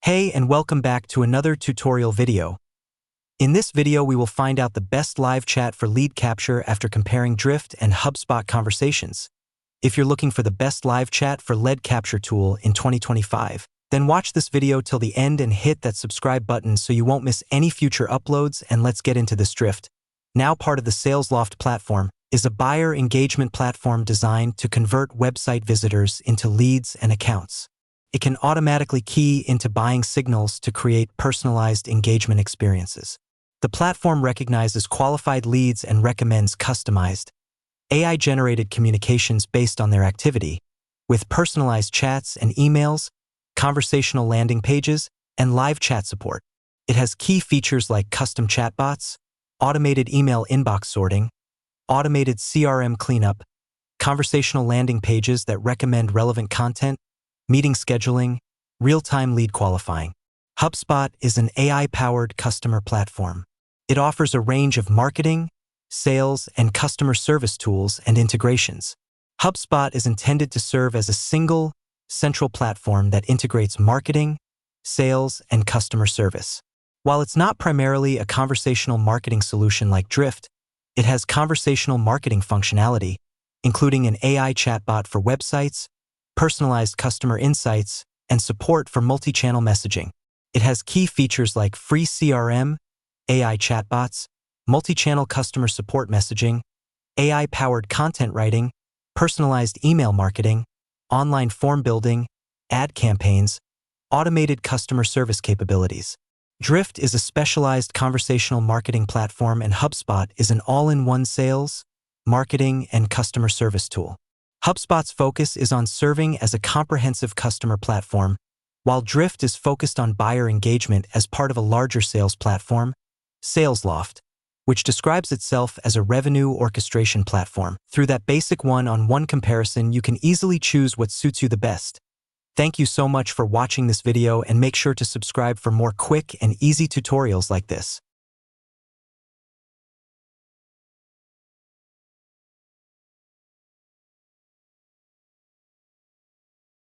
Hey, and welcome back to another tutorial video. In this video, we will find out the best live chat for lead capture after comparing Drift and HubSpot Conversations. If you're looking for the best live chat for lead capture tool in 2025, then watch this video till the end and hit that subscribe button so you won't miss any future uploads. And let's get into this. Drift, now part of the SalesLoft platform, is a buyer engagement platform designed to convert website visitors into leads and accounts. It can automatically key into buying signals to create personalized engagement experiences. The platform recognizes qualified leads and recommends customized, AI-generated communications based on their activity, with personalized chats and emails, conversational landing pages, and live chat support. It has key features like custom chatbots, automated email inbox sorting, automated CRM cleanup, conversational landing pages that recommend relevant content, meeting scheduling, real-time lead qualifying. HubSpot is an AI-powered customer platform. It offers a range of marketing, sales, and customer service tools and integrations. HubSpot is intended to serve as a single, central platform that integrates marketing, sales, and customer service. While it's not primarily a conversational marketing solution like Drift, it has conversational marketing functionality, including an AI chatbot for websites, personalized customer insights, and support for multi-channel messaging. It has key features like free CRM, AI chatbots, multi-channel customer support messaging, AI-powered content writing, personalized email marketing, online form building, ad campaigns, automated customer service capabilities. Drift is a specialized conversational marketing platform, and HubSpot is an all-in-one sales, marketing, and customer service tool. HubSpot's focus is on serving as a comprehensive customer platform, while Drift is focused on buyer engagement as part of a larger sales platform, SalesLoft, which describes itself as a revenue orchestration platform. Through that basic one-on-one comparison, you can easily choose what suits you the best. Thank you so much for watching this video, and make sure to subscribe for more quick and easy tutorials like this.